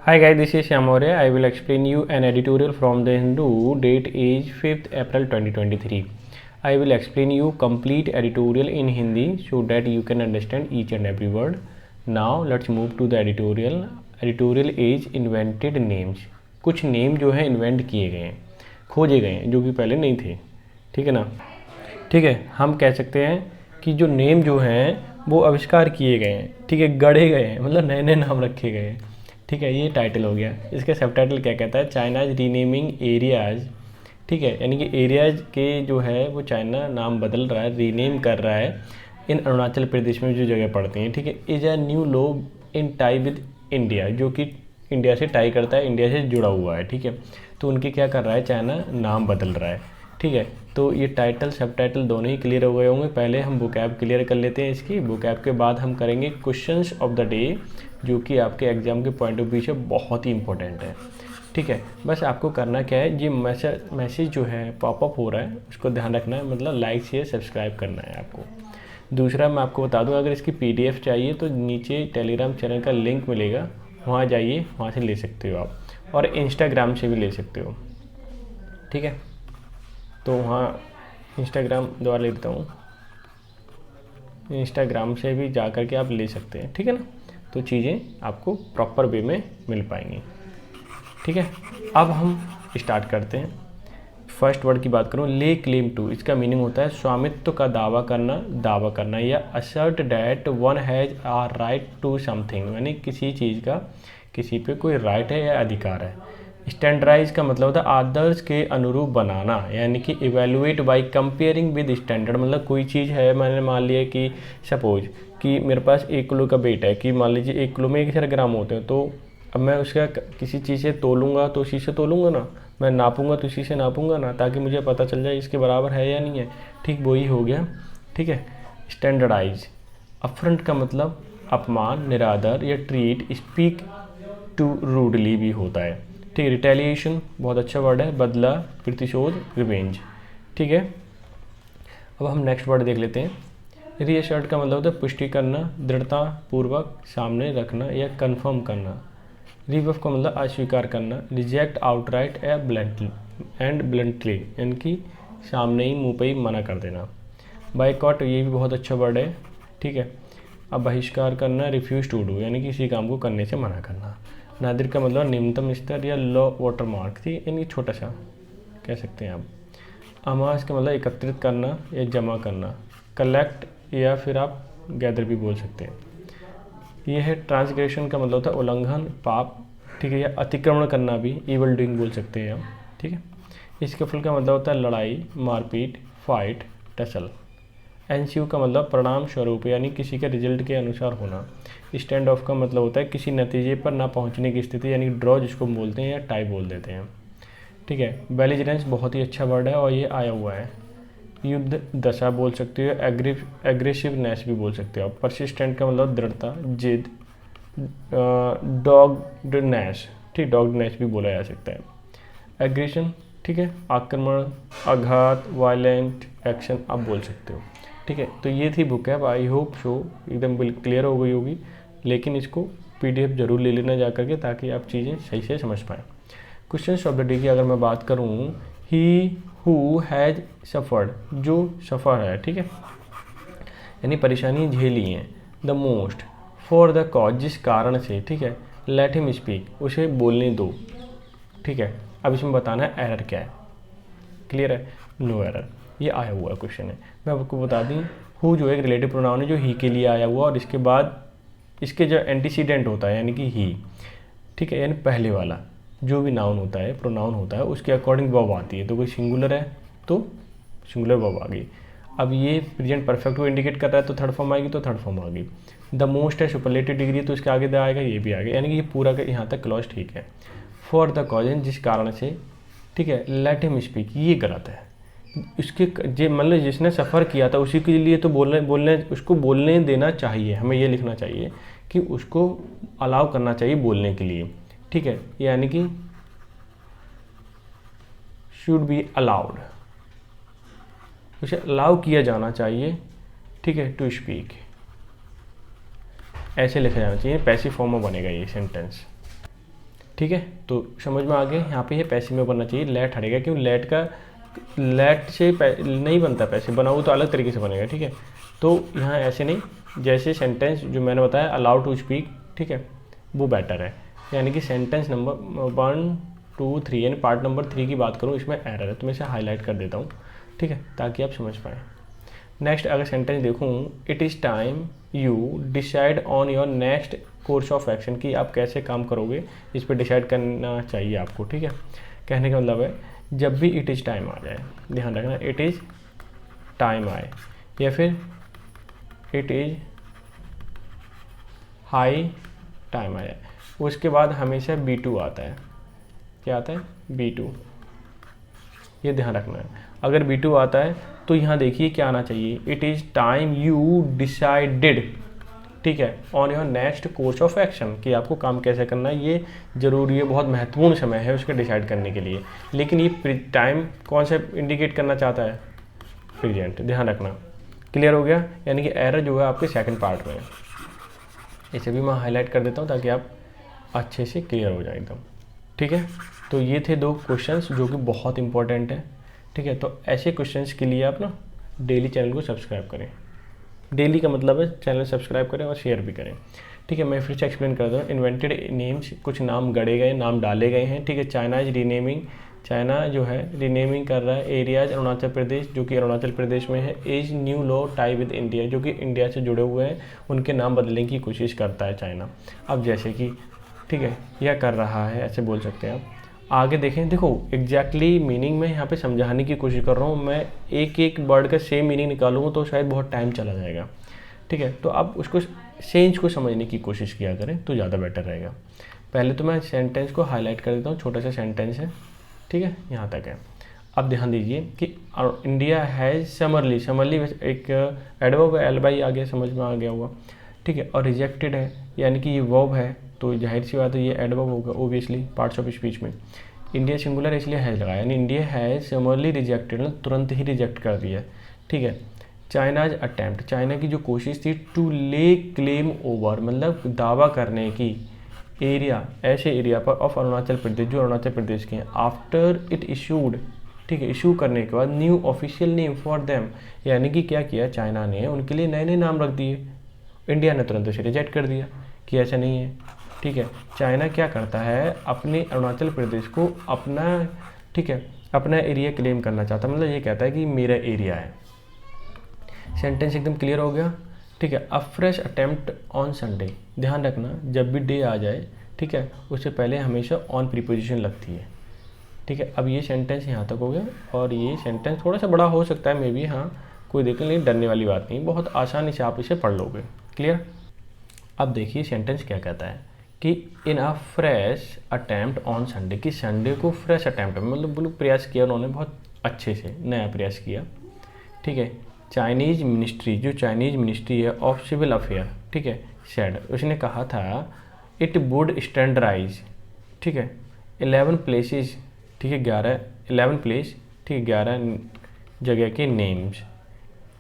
Hi guys, this is Shyam Maurya. I will explain you an editorial from the Hindu. Date is 5th April 2023. I will explain you complete editorial in Hindi so that you can understand each and every word. Now let's move to the editorial. Editorial is invented names. कुछ name जो है invent किए गए हैं, खोजे गए हैं, जो कि पहले नहीं थे। ठीक है ना। ठीक है, हम कह सकते हैं कि जो नेम जो हैं वो आविष्कार किए गए हैं। ठीक है, गढ़े गए हैं, मतलब नए नए नाम रखे गए हैं। ठीक है, ये टाइटल हो गया। इसका सब टाइटल क्या कहता है? China's renaming areas. ठीक है, यानी कि एरियाज के जो है वो चाइना नाम बदल रहा है, रीनेम कर रहा है इन अरुणाचल प्रदेश में जो जगह पड़ती हैं। ठीक है, is a new law in tie with India, जो कि इंडिया से टाई करता है, इंडिया से जुड़ा हुआ है। ठीक है, तो उनके क्या कर रहा है, चाइना नाम बदल रहा है। ठीक है, तो ये टाइटल सब टाइटल दोनों ही क्लियर हो गए होंगे। पहले हम वोकैब क्लियर कर लेते हैं इसकी। वोकैब के बाद हम करेंगे क्वेश्चंस ऑफ द डे, जो कि आपके एग्जाम के पॉइंट ऑफ व्यू से बहुत ही इंपॉर्टेंट है। ठीक है, बस आपको करना क्या है, ये मैसेज जो है पॉपअप हो रहा है उसको ध्यान रखना है, मतलब लाइक शेयर सब्सक्राइब करना है आपको। दूसरा मैं आपको बता दूं, अगर इसकी PDF चाहिए तो नीचे टेलीग्राम चैनल का लिंक मिलेगा, वहाँ जाइए, वहाँ से ले सकते हो आप, और इंस्टाग्राम से भी ले सकते हो। ठीक है, तो वहाँ इंस्टाग्राम द्वारा ले लेता हूँ, इंस्टाग्राम से भी जा कर के आप ले सकते हैं। ठीक है ना, तो चीज़ें आपको प्रॉपर वे में मिल पाएंगी। ठीक है, अब हम स्टार्ट करते हैं। फर्स्ट वर्ड की बात करूँ, ले क्लेम टू, इसका मीनिंग होता है स्वामित्व का दावा करना या assert that one has a right to something, यानी किसी चीज़ का किसी पे कोई राइट है या अधिकार है। स्टैंडर्डाइज का मतलब होता है आदर्श के अनुरूप बनाना, यानी कि evaluate by comparing with standard, मतलब कोई चीज़ है, मैंने मान लिया कि सपोज कि मेरे पास 1 किलो का वेट है, कि मान लीजिए 1 किलो में 1000 ग्राम होते हैं, तो अब मैं उसका किसी चीज़ से तोलूँगा तो उसी से तोलूँगा ना, मैं नापूंगा तो इसी से नापूंगा ना, ताकि मुझे पता चल जाए इसके बराबर है या नहीं है। ठीक, वही हो गया। ठीक है, स्टैंडर्डाइज। अफरंट का मतलब अपमान, निरादर या ट्रीट, स्पीक टू रूडली भी होता है। ठीक है, रिटेलिएशन बहुत अच्छा वर्ड है, बदला, प्रतिशोध, रिवेंज। ठीक है, अब हम नेक्स्ट वर्ड देख लेते हैं। रीअसर्ट का मतलब होता है पुष्टि करना, दृढ़ता पूर्वक सामने रखना या कंफर्म करना। रिबफ का मतलब अस्वीकार करना, रिजेक्ट आउटराइट या ब्लंटली, यानी कि सामने ही मुंह पे ही मना कर देना। बाइकॉट, ये भी बहुत अच्छा वर्ड है। ठीक है, अब बहिष्कार करना, रिफ्यूज टू डू, यानी किसी काम को करने से मना करना। नादिर का मतलब निम्नतम स्तर या लो वाटर मार्क थी, यानी छोटा सा कह सकते हैं आप। अमास का मतलब एकत्रित करना या जमा करना। कलेक्ट या फिर आप गैदर भी बोल सकते हैं। यह है ट्रांसग्रेशन का मतलब होता है उल्लंघन, पाप। ठीक है, या अतिक्रमण करना भी इवल डूइंग बोल सकते हैं आप। ठीक है, इसके फुल का मतलब होता है लड़ाई, मारपीट, फाइट, टसल। एनसीयू का मतलब परिणाम स्वरूप, यानी किसी के रिजल्ट के अनुसार होना। स्टैंड ऑफ का मतलब होता है किसी नतीजे पर ना पहुंचने की स्थिति, यानी ड्रॉ जिसको बोलते हैं या टाई बोल देते हैं। ठीक है, बेलिजरेंस बहुत ही अच्छा वर्ड है और ये आया हुआ है। युद्ध दशा बोल सकते हो, एग्रेसिवनेस भी बोल सकते हो। परसिस्टेंट का मतलब दृढ़ता, जिद, डॉग्डनेस। ठीक, डॉग्डनेस भी बोला जा सकता है। एग्रेशन, ठीक है, आक्रमण, आघात, वायलेंट एक्शन आप बोल सकते हो। ठीक है, तो ये थी बुक है। आई होप सो एकदम क्लियर हो गई होगी, लेकिन इसको PDF जरूर ले लेना जा करके, ताकि आप चीज़ें सही से समझ पाएँ। क्वेश्चन ऑफ द डे की अगर मैं बात करूँ, ही हु हैज़ सफ़र्ड, जो सफ़र है, ठीक है, यानी परेशानी झेली हैं। The most, for the cause, जिस कारण से। ठीक है, लेट हिम स्पीक, उसे बोलने दो। ठीक है, अब इसमें बताना है एरर क्या है। क्लियर है? नो एरर, ये आया हुआ क्वेश्चन है। मैं आपको बता दूँ, हु जो एक रिलेटिव प्रोनाउन है जो ही के लिए आया हुआ, और इसके बाद इसके जो एंटीसीडेंट होता है यानी कि ही। ठीक है, यानी पहले वाला जो भी नाउन होता है, प्रोनाउन होता है, उसके अकॉर्डिंग वर्ब आती है। तो कोई सिंगुलर है तो सिंगुलर वर्ब आ गई। अब ये प्रेजेंट परफेक्ट को इंडिकेट कर रहा है तो थर्ड फॉर्म आएगी, तो थर्ड फॉर्म आ गई। द मोस्ट है सुपरलेटिव डिग्री, तो इसके आगे द आएगा, ये भी आएगा, यानी कि ये पूरा का यहाँ तक क्लॉज ठीक है। फॉर द कॉज, जिस कारण से। ठीक है, लेट हिम स्पीक, ये गलत है। इसके मतलब जिसने सफ़र किया था उसी के लिए तो बोलने उसको बोलने देना चाहिए, हमें ये लिखना चाहिए कि उसको अलाउ करना चाहिए बोलने के लिए। ठीक है, यानी कि शुड बी अलाउड, उसे अलाउ किया जाना चाहिए। ठीक है, टू स्पीक, ऐसे लिखा जाना चाहिए, पैसिव फॉर्म में बनेगा ये सेंटेंस। ठीक है, तो समझ में आ गया। यहाँ पे ये पैसिव में बनना चाहिए, लेट हटेगा, क्यों लेट से नहीं बनता पैसिव, बना वो तो अलग तरीके से बनेगा। ठीक है, तो यहाँ ऐसे नहीं, जैसे सेंटेंस जो मैंने बताया अलाउ टू स्पीक, ठीक है, वो बेटर है। यानी कि सेंटेंस नंबर 1 2 3 यानी पार्ट नंबर 3 की बात करूँ, इसमें एरर है, तो मैं इसे हाईलाइट कर देता हूँ। ठीक है, ताकि आप समझ पाएँ। नेक्स्ट अगर सेंटेंस देखूँ, it is time you decide on your next course of action, कि आप कैसे काम करोगे इस पर डिसाइड करना चाहिए आपको। ठीक है, कहने का मतलब है जब भी इट इज़ टाइम आ जाए, ध्यान रखना, इट इज़ टाइम आए या फिर इट इज़ हाई टाइम आ जाए, उसके बाद हमेशा B2 आता है। क्या आता है? B2, ये ध्यान रखना है। अगर B2 आता है तो यहाँ देखिए क्या आना चाहिए, it is time you decided, ठीक है, on your next course of action, कि आपको काम कैसे करना है, ये ज़रूरी है, बहुत महत्वपूर्ण समय है उसके डिसाइड करने के लिए। लेकिन ये टाइम कौन सा इंडिकेट करना चाहता है? प्रेजेंट, ध्यान रखना। क्लियर हो गया? यानी कि एरर जो है आपके सेकंड पार्ट में है। इसे भी मैं हाईलाइट कर देता हूँ ताकि आप अच्छे से क्लियर हो जाए एकदम। ठीक है, तो ये थे 2 क्वेश्चंस जो कि बहुत इंपॉर्टेंट है। ठीक है, तो ऐसे क्वेश्चंस के लिए आप ना डेली चैनल को सब्सक्राइब करें। डेली का मतलब है चैनल सब्सक्राइब करें और शेयर भी करें। ठीक है, मैं फिर से एक्सप्लेन करता हूँ। इन्वेंटेड नेम्स, कुछ नाम गढ़े गए, नाम डाले गए हैं। ठीक है, चाइना इज रीनेमिंग, चाइना जो है रीनेमिंग कर रहा है एरियाज अरुणाचल प्रदेश, जो कि अरुणाचल प्रदेश में है। As new low tie with India, जो कि इंडिया से जुड़े हुए हैं, उनके नाम बदलने की कोशिश करता है चाइना। अब जैसे कि, ठीक है, यह कर रहा है, ऐसे बोल सकते हैं आप। आगे देखें, देखो एग्जैक्टली मीनिंग मैं यहाँ पे समझाने की कोशिश कर रहा हूँ। मैं एक एक वर्ड का सेम मीनिंग निकालूंगा तो शायद बहुत टाइम चला जाएगा। ठीक है, तो आप उसको सेंस को समझने की कोशिश किया करें तो ज़्यादा बेटर रहेगा। पहले तो मैं सेंटेंस को हाईलाइट कर देता हूँ, छोटा सा सेंटेंस है। ठीक है, यहाँ तक है। अब ध्यान दीजिए कि इंडिया हैज़ समरली, एक एडवर्ब एल बाई आ गया, समझ में आ गया होगा। ठीक है, और रिजेक्टेड है यानी कि ये वर्ब है, तो जाहिर सी बात है ये एडवर्ब होगा ओबियसली पार्ट्स ऑफ स्पीच में। इंडिया सिंगुलर इसलिए हैज़ लगाया, यानी इंडिया हैज़ समरली रिजेक्टेड, तुरंत ही रिजेक्ट कर दिया। ठीक है, चाइनाज अटैम्प्ट, चाइना की जो कोशिश थी टू ले क्लेम ओवर, मतलब दावा करने की एरिया, ऐसे एरिया पर ऑफ अरुणाचल प्रदेश जो अरुणाचल प्रदेश के हैं। आफ्टर इट इशूड, ठीक है, इशू करने के बाद new official name for them, यानी कि क्या किया चाइना ने, उनके लिए नए नए नाम रख दिए। इंडिया ने तुरंत उसे रिजेक्ट कर दिया कि ऐसा नहीं है। ठीक है, चाइना क्या करता है, अपने अरुणाचल प्रदेश को अपना, ठीक है, अपना एरिया क्लेम करना चाहता है, मतलब ये कहता है कि मेरा एरिया है। सेंटेंस एकदम क्लियर हो गया। ठीक है, अ फ्रेश अटेम्प्ट ऑन संडे, ध्यान रखना जब भी डे आ जाए, ठीक है, उससे पहले हमेशा ऑन प्रीपोजिशन लगती है। ठीक है, अब ये सेंटेंस यहाँ तक हो गया, और ये सेंटेंस थोड़ा सा बड़ा हो सकता है मे बी, हाँ कोई देखने नहीं, डरने वाली बात नहीं, बहुत आसानी से आप इसे पढ़ लोगे। क्लियर? अब देखिए सेंटेंस क्या कहता है कि in a fresh attempt on Sunday, कि संडे को फ्रेश अटैम्प्ट, मतलब बिल्कुल प्रयास किया उन्होंने, बहुत अच्छे से नया प्रयास किया। ठीक है, चाइनीज़ मिनिस्ट्री, जो चाइनीज़ मिनिस्ट्री है ऑफ सिविल अफेयर, ठीक है, सेड, उसने कहा था इट वुड स्टैंडर्डाइज, ठीक है, 11 प्लेसेस, ठीक है, 11 प्लेस, ठीक है, 11 जगह के names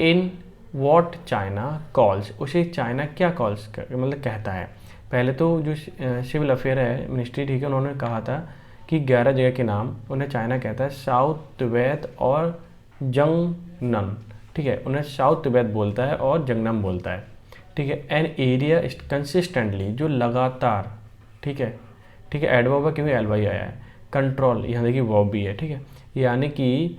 in what China calls, उसे चाइना क्या कॉल्स मतलब कहता है। पहले तो जो सिविल अफेयर है मिनिस्ट्री, ठीक है, उन्होंने कहा था कि 11 जगह के नाम उन्हें चाइना कहता है, साउथ तिब्बत और जंगनम, ठीक है, उन्हें साउथ तिब्बत बोलता है और जंगनम बोलता है। ठीक है, एन एरिया कंसिस्टेंटली, जो लगातार, ठीक है, ठीक है, एडवर्ब है क्योंकि एल वाई आया है। कंट्रोल, यहाँ देखिए वर्ब भी है। ठीक है, यानी कि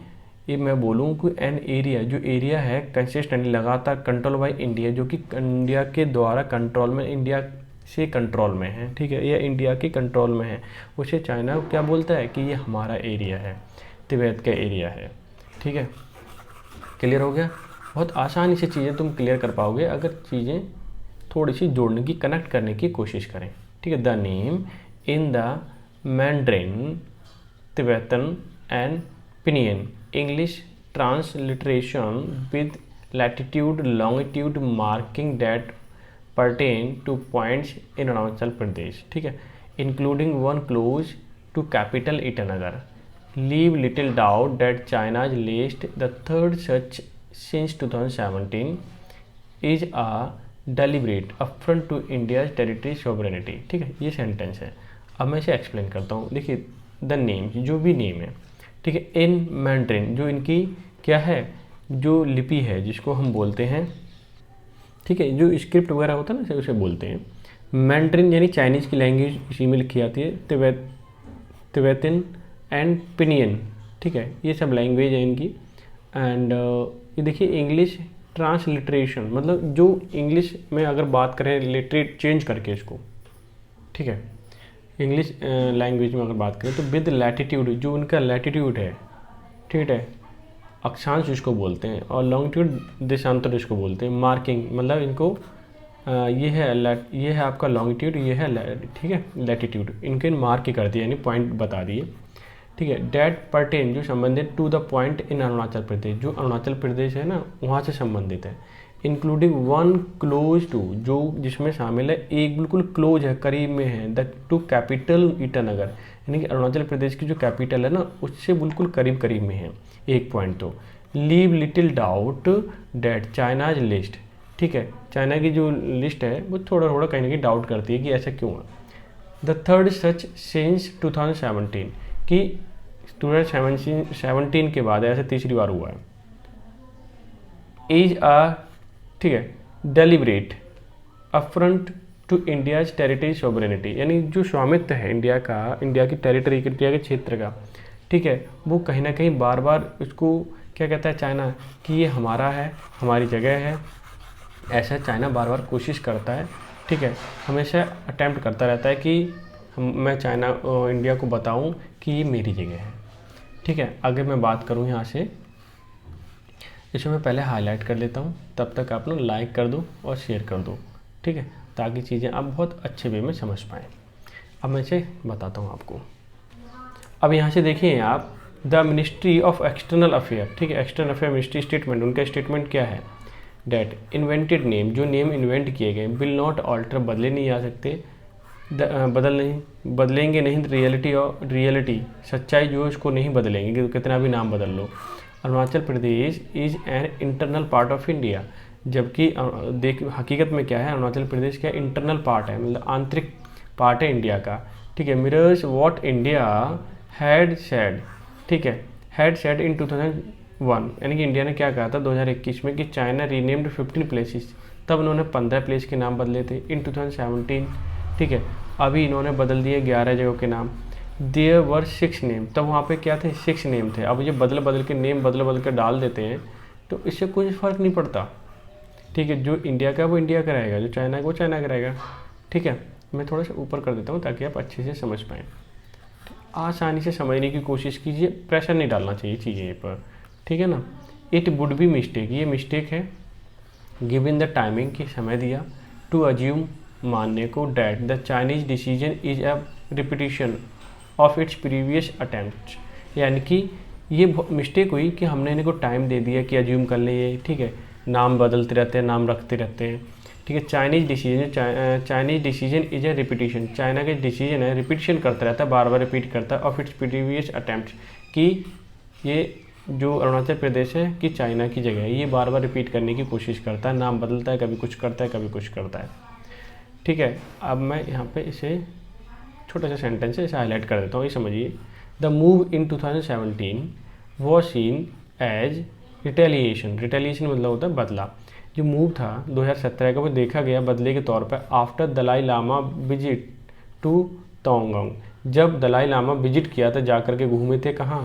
ये मैं बोलूँ कि एन एरिया, जो एरिया है कंसिस्टेंटली लगातार कंट्रोल बाई इंडिया, जो कि इंडिया के द्वारा कंट्रोल में, इंडिया से कंट्रोल में है। ठीक है, ये इंडिया के कंट्रोल में है, उसे चाइना क्या बोलता है कि ये हमारा एरिया है, तिब्बत का एरिया है। ठीक है, क्लियर हो गया? बहुत आसानी से चीज़ें तुम क्लियर कर पाओगे अगर चीज़ें थोड़ी सी जोड़ने की, कनेक्ट करने की कोशिश करें। ठीक है, the name in the mandarin, Tibetan and pinion, English transliteration with latitude longitude marking that pertain to points in Arunachal Pradesh, ठीक है, including one close to capital Itanagar, leave little doubt that China's list, the third such since 2017, is a deliberate affront to India's territory sovereignty। ठीक है, ये sentence है। अब मैं इसे explain करता हूँ। देखिए द नेम, जो भी नेम है, ठीक है, इन मैंड्रिन, जो इनकी क्या है, जो लिपि है जिसको हम बोलते हैं, ठीक है, जो स्क्रिप्ट वगैरह होता है ना उसे बोलते हैं मैंड्रिन, यानी चाइनीज़ की लैंग्वेज इसी में लिखी आती है। तिब्बतन एंड पिनियन, ठीक है, ये सब लैंग्वेज है इनकी। एंड ये देखिए इंग्लिश ट्रांसलिट्रेशन, मतलब जो इंग्लिश में अगर बात करें लिटरेट चेंज करके इसको, ठीक है, इंग्लिश लैंग्वेज में अगर बात करें तो विद लैटिट्यूड, जो उनका लैटिट्यूड है, ठीक है, अक्षांश जिसको बोलते हैं, और लॉन्गिट्यूड देशांतर जिसको बोलते हैं, मार्किंग, मतलब इनको ये है आपका लॉन्गिट्यूड, ये है ठीक है लैटिट्यूड, इनके मार्क कर दिए, यानी पॉइंट बता दिए, ठीक है। डैट पर्टेन, जो संबंधित to the point in Arunachal Pradesh, जो अरुणाचल प्रदेश है ना वहाँ से संबंधित है। इंक्लूडिंग वन क्लोज टू, जो जिसमें शामिल है एक बिल्कुल क्लोज है, करीब में है, द टू कैपिटल ईटानगर, यानी कि अरुणाचल प्रदेश की जो कैपिटल है ना उससे बिल्कुल करीब करीब में है एक पॉइंट। तो leave little doubt that China's list, ठीक है, चाइना की जो लिस्ट है वो थोड़ा थोड़ा कहीं ना कहीं डाउट करती है कि ऐसा क्यों है। द थर्ड सच सिंस 2017, कि 2017 के बाद ऐसे तीसरी बार हुआ है। इज अ, ठीक है, deliberate affront to India's territory sovereignty, यानी जो स्वामित्व है इंडिया का, इंडिया की टेरिटरी, इंडिया के क्षेत्र का, ठीक है, वो कहीं ना कहीं बार बार उसको क्या कहता है चाइना कि ये हमारा है, हमारी जगह है, ऐसा चाइना बार बार कोशिश करता है, ठीक है, हमेशा अटैम्प्ट करता रहता है कि मैं चाइना इंडिया को बताऊं कि ये मेरी जगह है, ठीक है। अगर मैं बात करूं यहाँ से, इसे मैं पहले हाईलाइट कर लेता हूँ, तब तक आप लोग लाइक कर दो और शेयर कर दो, ठीक है, ताकि चीज़ें आप बहुत अच्छे वे में समझ पाएँ। अब मैं इसे बताता हूँ आपको। अब यहाँ से देखिए आप, the ministry of external affair, ठीक है, एक्सटर्नल अफेयर मिनिस्ट्री स्टेटमेंट, उनका स्टेटमेंट क्या है, डैट इन्वेंटेड नेम, जो नेम इन्वेंट किए गए, विल नॉट ऑल्टर, बदले नहीं जा सकते, बदलेंगे नहीं, रियलिटी, सच्चाई जो है उसको नहीं बदलेंगे, कि कितना भी नाम बदल लो। Arunachal Pradesh is an internal part of India, जबकि देख हकीकत में क्या है, अरुणाचल प्रदेश का इंटरनल पार्ट है, मतलब आंतरिक पार्ट है इंडिया का, ठीक है। Mirrors what India had said, ठीक है, हैड सेड इन 2001, यानी कि इंडिया ने क्या कहा था 2021 में कि चाइना रीनेम्ड 15 प्लेसेस, तब उन्होंने 15 प्लेस के नाम बदले थे इन 2017, ठीक है। अभी इन्होंने बदल दिए 11 जगहों के नाम। देयर वर 6 नेम, तब वहाँ पे क्या थे, 6 नेम थे। अब ये बदल के नेम बदल के डाल देते हैं, तो इससे कोई फ़र्क नहीं पड़ता, ठीक है। जो इंडिया का है वो इंडिया का रहेगा, जो चाइना का वो चाइना का रहेगा, ठीक है। मैं थोड़ा सा ऊपर कर देता हूँ ताकि आप अच्छे से समझ पाएँ, आसानी से समझने की कोशिश कीजिए, प्रेशर नहीं डालना चाहिए चीज़ें पर, ठीक है ना। इट वुड बी मिस्टेक, ये मिस्टेक है, गिवन द टाइमिंग की समय दिया, टू अज्यूम, मानने को, that the Chinese decision is a repetition of its previous attempt, यानी कि ये मिस्टेक हुई कि हमने इनको टाइम दे दिया कि अज्यूम कर लें ये, ठीक है, नाम बदलते रहते हैं, नाम रखते रहते हैं, ठीक है। Chinese decision is a repetition, China का डिसीजन है रिपीटिशन करता रहता है, बार बार रिपीट करता है, ऑफ इट्स प्रीवियस अटैम्प्ट, कि ये जो अरुणाचल प्रदेश है कि चाइना की जगह है, ये बार बार रिपीट करने की कोशिश करता है, नाम बदलता है, कभी कुछ करता है, कभी कुछ करता है, ठीक है। अब मैं यहाँ पे इसे छोटा सा सेंटेंस है, इसे हाईलाइट कर देता हूँ, ये समझिए। The move in 2017 was seen as retaliation, retaliation मतलब होता है बदला। जो मूव था 2017 का वो देखा गया बदले के तौर पर after Dalai Lama visit to Tawang, जब दलाई लामा विजिट किया था, जा करके घूमे थे कहाँ,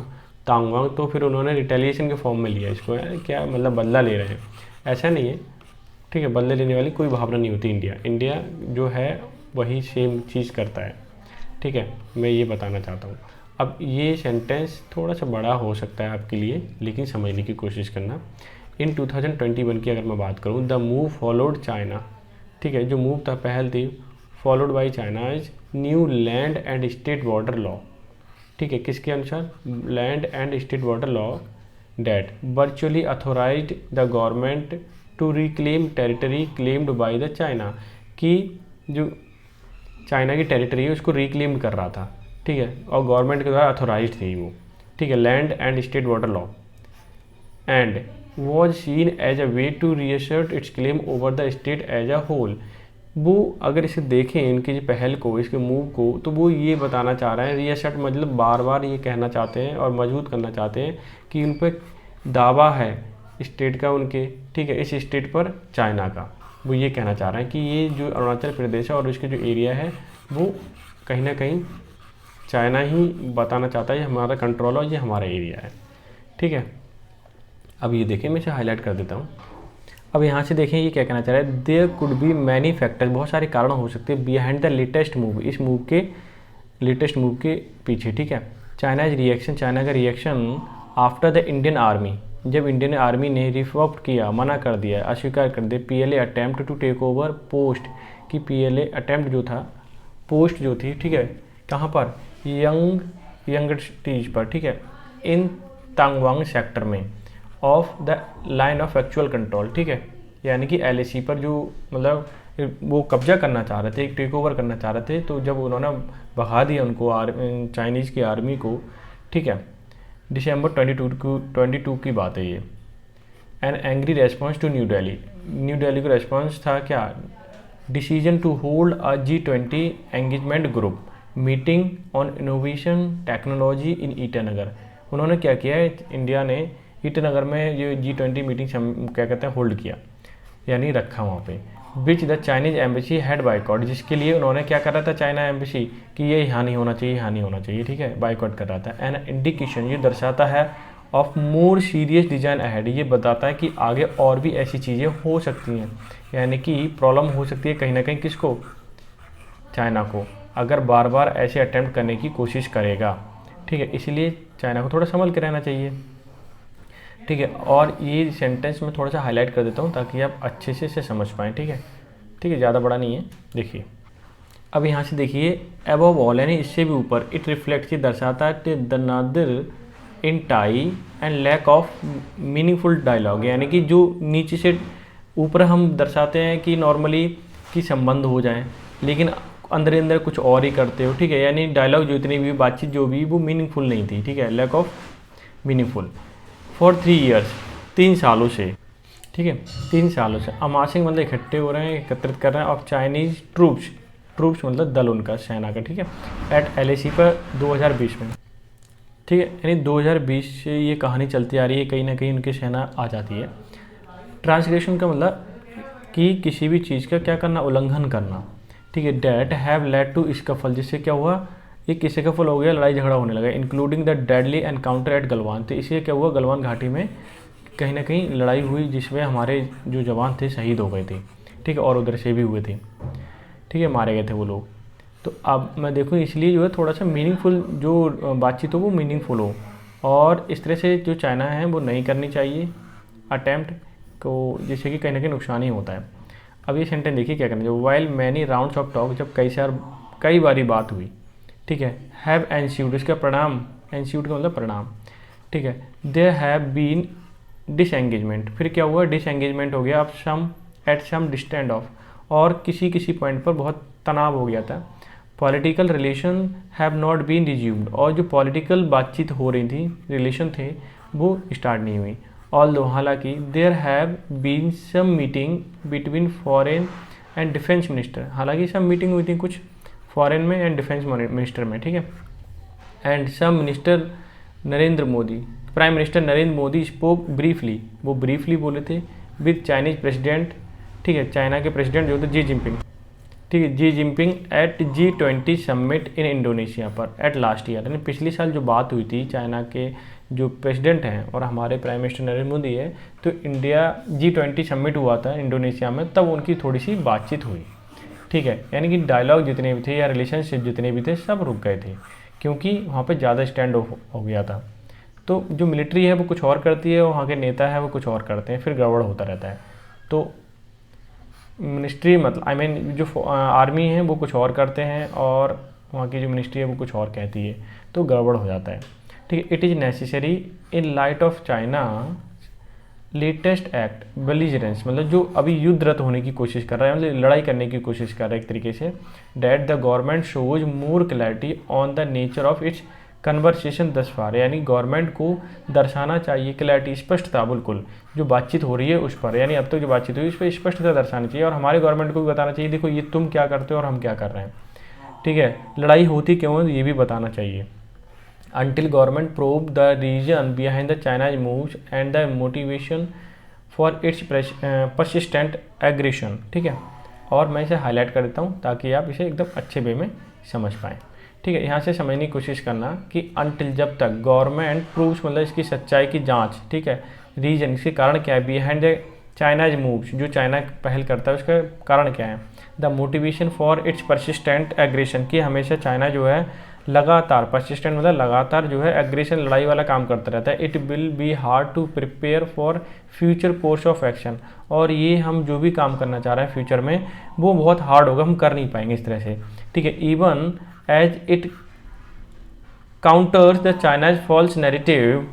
तांगवांग, तो फिर उन्होंने रिटेलिएशन के फॉर्म में लिया इसको, क्या मतलब बदला ले रहे हैं, ऐसा नहीं है, ठीक है। बदले लेने वाली कोई भावना नहीं होती, इंडिया जो है वही सेम चीज़ करता है, ठीक है। मैं ये बताना चाहता हूँ। अब ये सेंटेंस थोड़ा सा बड़ा हो सकता है आपके लिए, लेकिन समझने की कोशिश करना। इन 2021 की अगर मैं बात करूँ, द मूव फॉलोड चाइना, ठीक है, जो मूव था पहल थी, followed by China is new land and state border law, ठीक है, किसके अनुसार, land and state border law, that virtually authorized the government to reclaim territory claimed by the China, कि जो चाइना की टेरिटरी है उसको रिक्लेम कर रहा था, ठीक है, और गवर्नमेंट के द्वारा अथोराइज्ड थी वो, ठीक है, land and state border law, and was seen as a way to reassert its claim over the state as a whole, वो अगर इसे देखें इनकी जो पहल को, इसके मूव को, तो वो ये बताना चाह रहे हैं, रीअसर्ट मतलब बार बार ये कहना चाहते हैं और मजबूत करना चाहते हैं कि उन पर दावा है स्टेट का उनके, ठीक है, इस स्टेट पर चाइना का। वो ये कहना चाह रहे हैं कि ये जो अरुणाचल प्रदेश है और उसके जो एरिया है वो कहीं ना कहीं चाइना ही बताना चाहता है ये हमारा कंट्रोल और ये हमारा एरिया है, ठीक है। अब ये देखें, मैं इसे हाईलाइट कर देता हूँ। अब यहाँ से देखें ये क्या कहना चाह रहा है, there could be many factors, बहुत सारे कारण हो सकते हैं बिहाइंड द लेटेस्ट मूव, इस लेटेस्ट मूव के पीछे, ठीक है। चाइना रिएक्शन, चाइना का reaction after the Indian army, जब इंडियन आर्मी ने रिफॉर्म किया, मना कर दिया, अस्वीकार कर दिया PLA attempt to take over post, कि पीएलए अटैम्प्ट जो था, पोस्ट जो थी, ठीक है, कहाँ पर, यंगस्टीज पर, ठीक है, इन तांगवांग सेक्टर में of the line of actual control, ठीक है, यानी कि एलएसी पर जो मतलब वो कब्जा करना चाह रहे थे, एक टेक ओवर करना चाह रहे थे, तो जब उन्होंने भगा दिया उनको चाइनीज़ की आर्मी को, ठीक है, दिसंबर 22 की बात है ये। An angry response to New Delhi का रेस्पॉन्स था क्या, decision to hold a G20 engagement group meeting on innovation technology in Itanagar. उन्होंने क्या किया है, इंडिया ने ईटानगर में ये G20 मीटिंग क्या कहते हैं होल्ड किया, यानी रखा वहाँ पे, which the Chinese embassy had boycott, जिसके लिए उन्होंने क्या कर रहा था चाइना एम्बेसी कि ये यहाँ नहीं होना चाहिए, यहाँ नहीं होना चाहिए, ठीक है, बाइकआउट कर रहा था। एन इंडिकेशन, ये दर्शाता है of more serious design ahead, ये बताता है कि आगे और भी ऐसी चीज़ें हो सकती हैं, यानी कि प्रॉब्लम हो सकती है कहीं ना कहीं किसको, चाइना को, अगर बार बार ऐसे अटैम्प्ट करने की कोशिश करेगा, ठीक है, इसलिए चाइना को थोड़ा संभल के रहना चाहिए, ठीक है। और ये सेंटेंस में थोड़ा सा हाईलाइट कर देता हूँ ताकि आप अच्छे से इसे समझ पाएँ, ठीक है, ठीक है, ज़्यादा बड़ा नहीं है। देखिए अब यहाँ से देखिए, अबव ऑल यानी इससे भी ऊपर, इट रिफ्लेक्ट्स, ये दर्शाता है the nadir in tie and lack of meaningful dialogue, यानी कि जो नीचे से ऊपर हम दर्शाते हैं कि नॉर्मली कि संबंध हो जाएं, लेकिन अंदर अंदर कुछ और ही करते हो, ठीक है, यानी डायलॉग जो इतनी भी बातचीत जो भी वो मीनिंगफुल नहीं थी, ठीक है, lack of meaningful. For 3 years, 3 सालों से, ठीक है, 3 सालों से अमासिंग मतलब इकट्ठे हो रहे हैं, एकत्रित कर रहे हैं, ऑफ चाइनीज़ ट्रूप्स मतलब दल उनका, सेना का, ठीक है, एट एलएसी पर 2020 में, ठीक है, यानी 2020 से ये कहानी चलती आ रही है, कहीं ना कहीं उनकी सेना आ जाती है। ट्रांसलेशन का मतलब कि किसी भी चीज़ का क्या करना, उल्लंघन करना, ठीक है, that have led to scuffle, जिससे क्या हुआ, एक स्कफल हो गया, लड़ाई झगड़ा होने लगा, including the deadly encounter at Galwan, तो इससे क्या हुआ, गलवान घाटी में कहीं ना कहीं लड़ाई हुई जिसमें हमारे जो जवान थे शहीद हो गए थे, ठीक है, और उधर से भी हुए थे, ठीक है, मारे गए थे वो लोग। तो अब मैं देखूँ इसलिए जो है थोड़ा सा मीनिंगफुल जो बातचीत हो वो मीनिंगफुल हो, और इस तरह से जो चाइना है वो नहीं करनी चाहिए अटैम्प्ट को, जिससे कि कहीं ना कहीं नुकसान ही होता है। अब ये सेंटेंस देखिए क्या करना, जो while many rounds of talk, जब कई बारी बात हुई, ठीक है, हैव एंस्यूड, इसका परिणाम, एंस्यूड का मतलब परिणाम, ठीक है, देयर हैव बीन डिसएंगेजमेंट, फिर क्या हुआ, डिसएंगेजमेंट हो गया, अब some at some distance off, और किसी पॉइंट पर बहुत तनाव हो गया था। Political relation have not been resumed, और जो पॉलिटिकल बातचीत हो रही थी, रिलेशन थे, वो स्टार्ट नहीं हुई। ऑल्दो, हालांकि, there have been some meeting between foreign and defence minister, हालांकि सब मीटिंग हुई थी कुछ फॉरेन में एंड डिफेंस मिनिस्टर में, ठीक है, एंड सब minister Narendra Modi, prime minister Narendra Modi spoke briefly, वो ब्रीफली बोले थे, विद चाइनीज प्रेसिडेंट, ठीक है, चाइना के प्रेसिडेंट जो थे जी जिनपिंग, ठीक है, Xi Jinping at G20 summit in Indonesia पर एट लास्ट ईयर, यानी पिछले साल जो बात हुई थी, चाइना के जो प्रेसिडेंट हैं और हमारे प्राइम मिनिस्टर नरेंद्र मोदी है, तो इंडिया G20 समिट हुआ था इंडोनेशिया में, तब उनकी थोड़ी सी बातचीत हुई, ठीक है, यानी कि डायलॉग जितने भी थे या रिलेशनशिप जितने भी थे सब रुक गए थे, क्योंकि वहाँ पे ज़्यादा स्टैंड ऑफ हो गया था। तो जो मिलिट्री है वो कुछ और करती है, वहाँ के नेता है वो कुछ और करते हैं, फिर गड़बड़ होता रहता है। तो मिनिस्ट्री मतलब जो आर्मी है वो कुछ और करते हैं और वहाँ की जो मिनिस्ट्री है वो कुछ और कहती है, तो गड़बड़ हो जाता है, ठीक है। It is necessary in light of China latest act belligerence, मतलब जो अभी युद्धरत होने की कोशिश कर रहा है, मतलब लड़ाई करने की कोशिश कर रहा है एक तरीके से, that the government shows more clarity on the nature of its conversation दस फार, यानी गवर्नमेंट को दर्शाना चाहिए क्लैरिटी, स्पष्टता, बिल्कुल जो बातचीत हो रही है उस पर, यानी अब तक जो बातचीत हुई उस पर स्पष्टता दर्शानी चाहिए, और हमारे गवर्नमेंट को भी बताना चाहिए देखो ये तुम क्या करते हो और हम क्या कर रहे हैं, ठीक है। लड़ाई होती क्यों है ये भी बताना चाहिए। Until government probe the reason behind the China's moves and the motivation for its persistent aggression, ठीक है। और मैं इसे हाईलाइट कर देता हूँ ताकि आप इसे एकदम अच्छे वे में समझ पाएँ, ठीक है। यहाँ से समझने की कोशिश करना कि अनटिल, जब तक गवर्नमेंट प्रूव्स, मतलब इसकी सच्चाई की जांच, ठीक है, रीजन, इसके कारण क्या है, बिहाइंड द चाइनाज मूव्स, जो चाइना पहल करता है उसका कारण क्या है, the motivation for its persistent aggression, कि हमेशा चाइना जो है लगातार, परसिस्टेंट मतलब लगातार जो है एग्रेशन, लड़ाई वाला काम करता रहता है। It will be hard to prepare for future course of action, और ये हम जो भी काम करना चाह रहे हैं फ्यूचर में वो बहुत हार्ड होगा, हम कर नहीं पाएंगे इस तरह से, ठीक है। Even as it counters the China's false narrative,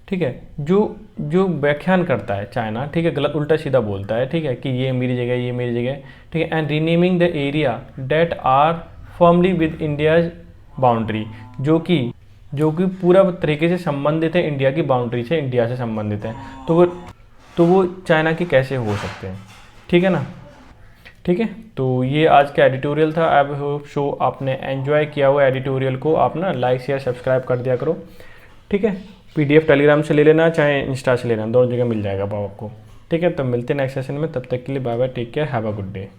ठीक है, जो व्याख्यान करता है चाइना, ठीक है, गलत उल्टा सीधा बोलता है, ठीक है, कि ये मेरी जगह, ये मेरी जगह, ठीक है। And renaming the area that are firmly with India's boundary, जो कि पूरा तरीके से संबंधित है इंडिया की बाउंड्री से, इंडिया से संबंधित है, तो वो चाइना के कैसे हो सकते हैं, ठीक है ना, ठीक है। तो ये आज का एडिटोरियल था। आई होप सो आपने एंजॉय किया हुआ एडिटोरियल को, आप ना लाइक शेयर सब्सक्राइब कर दिया करो, ठीक है। PDF टेलीग्राम से ले लेना चाहे इंस्टा से लेना, दोनों जगह मिल जाएगा आपको, ठीक है। तो मिलते हैं नेक्स्ट सेशन में, तब तक के लिए bye bye, take care, have a good day.